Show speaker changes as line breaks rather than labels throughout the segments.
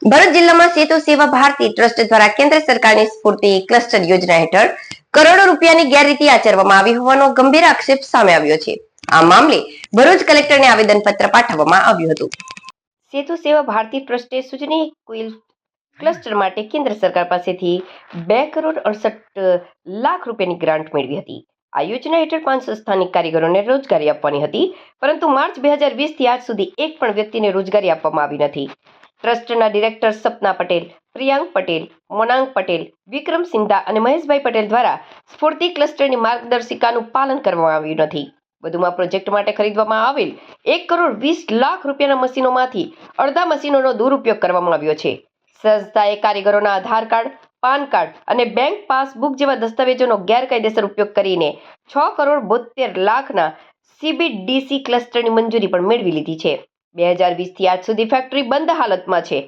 ભરૂચ જિલ્લામાં સેતુ સેવા ભારતી ટ્રસ્ટ દ્વારા કેન્દ્ર સરકારની સ્ફૂર્તિ ક્લસ્ટર યોજના હેઠળ કરોડો રૂપિયાની ગેરરીતિ આચરવામાં આવી હોવાનો ગંભીર આક્ષેપ સામે આવ્યો છે। આ મામલે ભરૂચ કલેક્ટરને આવેદનપત્ર પાઠવવામાં આવ્યું હતું। સેતુ સેવા ભારતી ટ્રસ્ટે સૂચની કુલ ક્લસ્ટર માટે કેન્દ્ર સરકાર પાસેથી 2,68,00,000 રૂપિયાની ગ્રાન્ટ મેળવી હતી। આ યોજના હેઠળ 500 સ્થાનિક કારીગરોને રોજગારી આપવાની હતી, પરંતુ માર્ચ 2020 થી આજ સુધી એક પણ વ્યક્તિને રોજગારી આપવામાં આવી નથી। ટ્રસ્ટના ડિરેક્ટર સપના પટેલ, પ્રિયાંક પટેલ, મોનાંગ પટેલ, વિક્રમ સિંધા અને મહેશભાઈ પટેલ દ્વારા સ્ફૂર્તિ ક્લસ્ટરની માર્ગદર્શિકાનું પાલન કરવામાં આવ્યું નથી। વધુમાં પ્રોજેક્ટ માટે ખરીદવામાં આવેલ 1,20,00,000 રૂપિયાના મશીનોમાંથી અડધા મશીનોનો દુરુપયોગ કરવામાં આવ્યો છે। સંસ્થાએ કારીગરોના આધાર કાર્ડ, પાન કાર્ડ અને બેંક પાસબુક જેવા દસ્તાવેજોનો ગેરકાયદેસર ઉપયોગ કરીને 6,72,00,000ના CBDC ક્લસ્ટરની મંજૂરી પણ મેળવી લીધી છે। 2020 થી આજ સુધી ફેક્ટરી બંધ હાલતમાં છે,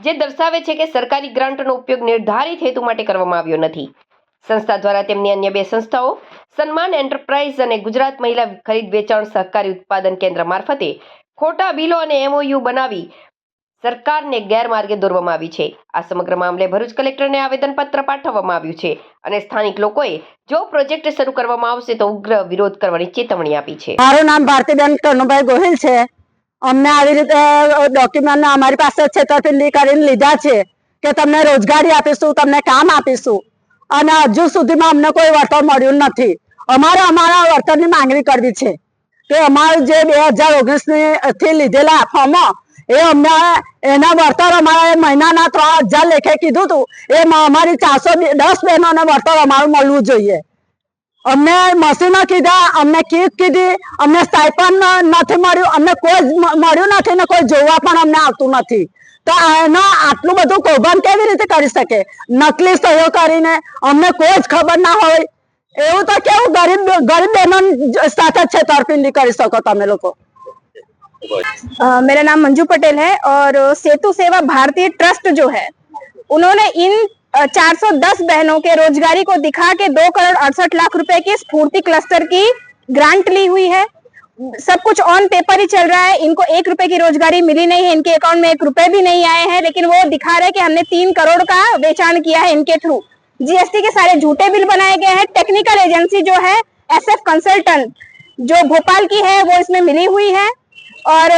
જે દર્શાવે છે કે સરકારી ગ્રાન્ટનો ઉપયોગ નિર્ધારિત હેતુ માટે કરવામાં આવ્યો નથી। સંસ્થા દ્વારા તેમની અન્ય બે સંસ્થાઓ સન્માન એન્ટરપ્રાઇઝ અને ગુજરાત મહિલા ખરીદ વેચાણ સહકારી ઉત્પાદન કેન્દ્ર મારફતે ખોટા બિલો અને MOU બનાવી સરકારને ગેરમાર્ગે દોરવામાં આવી છે। આ સમગ્ર મામલે ભરૂચ કલેક્ટરને આવેદનપત્ર પાઠવવામાં આવ્યું છે અને સ્થાનિક લોકોએ જો પ્રોજેક્ટ શરૂ કરવામાં આવશે તો ઉગ્ર વિરોધ કરવાની ચેતવણી આપી છે।
મારું નામ ભારતીબેન કનુભાઈ ગોહિલ છે। અમને આવી રીતે ડોક્યુમેન્ટ અમારી પાસે છેતરપિંડી કરીને લીધા છે કે તમને રોજગારી આપીશું, તમને કામ આપીશું, અને હજુ સુધીમાં અમને કોઈ વળતર મળ્યું નથી। અમારા વળતરની માંગણી કરવી છે કે અમારું જે 2019 થી લીધેલા ફોર્મો એ અમને એના વળતર અમારે મહિનાના 3,000 લેખે કીધું હતું, એ અમારી 410 બહેનોને વળતર અમારું મળવું જોઈએ। અમને મશીનો કીધા, અમને કીટ કીધી, અમને સ્ટાઇપન્ડ નથી મળ્યું, અમને કોઈ મળ્યું નથી ને કોઈ જોવા પણ અમને આવતું નથી। તો એનો આટલું બધું કૌભાંડ કેવી રીતે કરી શકે? નકલી સહીઓ કરીને અમને કોઈ જ ખબર ના હોય એવું તો કેવું ગરીબ બહેનો સાથે છેતરપિંડી કરી શકો તમે લોકો?
मेरा नाम मंजू पटेल है और सेतु सेवा भारतीय ट्रस्ट जो है उन्होंने इन 410 बहनों के रोजगारी को दिखा के 2,68,00,000 रुपए की स्फूर्ति क्लस्टर की ग्रांट ली हुई है। सब कुछ ऑन पेपर ही चल रहा है। इनको 1 रुपए की रोजगारी मिली नहीं है, इनके अकाउंट में 1 रुपए भी नहीं आए हैं, लेकिन वो दिखा रहे कि हमने 3 करोड़ का वेचान किया है इनके थ्रू। GST के सारे झूठे बिल बनाए गए हैं। टेक्निकल एजेंसी जो है SF कंसल्टेंट जो भोपाल की है वो इसमें मिली हुई है, और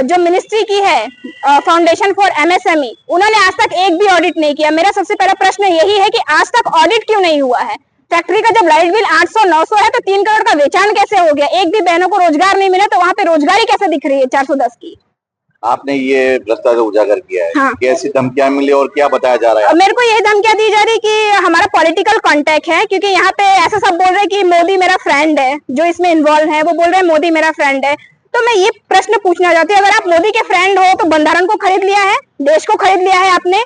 जो मिनिस्ट्री की है फाउंडेशन फॉर MSME उन्होंने आज तक एक भी ऑडिट नहीं किया। मेरा सबसे पहला प्रश्न यही है कि आज तक ऑडिट क्यों नहीं हुआ है? फैक्ट्री का जब लाइट बिल 800-900 है तो 3 करोड़ का वेचान कैसे हो गया? एक भी बहनों को रोजगार नहीं मिला तो वहाँ पे रोजगारी कैसे दिख रही है 410 की?
आपने ये भ्रष्टाचार उजागर किया है।
हाँ।
कैसी धमकियां मिली और क्या बताया जा रहा है?
मेरे को यही धमकियां दी जा रही कि हमारा पॉलिटिकल कांटेक्ट है, क्योंकि यहाँ पे ऐसा सब बोल रहे हैं कि मोदी मेरा फ्रेंड है, जो इसमें इन्वॉल्व है वो बोल रहे हैं मोदी मेरा फ्रेंड है। तो मैं ये प्रश्न पूछना चाहती हूँ, अगर आप मोदी के फ्रेंड हो तो बंधारण को खरीद लिया है, देश को खरीद लिया है आपने।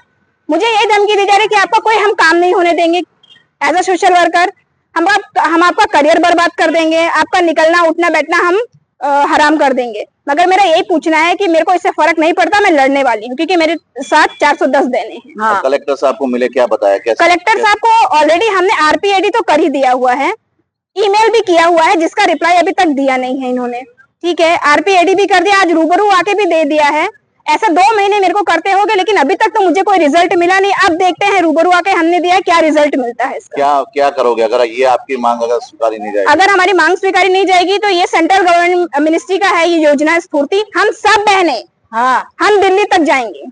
मुझे ये धमकी दी जा रही है कि आपका कोई हम काम नहीं होने देंगे एज अ सोशल वर्कर, हम आपका करियर बर्बाद कर देंगे, आपका निकलना उठना बैठना हम हराम कर देंगे। मगर मेरा यही पूछना है कि मेरे को इससे फर्क नहीं पड़ता, मैं लड़ने वाली हूँ क्योंकि मेरे साथ 410 देने हैं।
हाँ। कलेक्टर साहब को मिले, क्या बताया? कैसे?
कलेक्टर साहब को ऑलरेडी हमने RPAD तो कर ही दिया हुआ है, ईमेल भी किया हुआ है, जिसका रिप्लाई अभी तक दिया नहीं है इन्होंने। ठीक है, RPAD भी कर दिया, आज रूबरू आके भी दे दिया है। ऐसा 2 महीने मेरे को करते होंगे, लेकिन अभी तक तो मुझे कोई रिजल्ट मिला नहीं। अब देखते हैं रूबरू आके हमने दिया क्या रिजल्ट मिलता है इसका।
क्या करोगे अगर ये आपकी मांग अगर स्वीकारी नहीं जाएगी?
अगर हमारी मांग स्वीकारी नहीं जाएगी तो ये सेंट्रल गवर्नमेंट मिनिस्ट्री का है, ये योजना स्फूर्ति, हम सब बहने हम दिल्ली तक जाएंगे।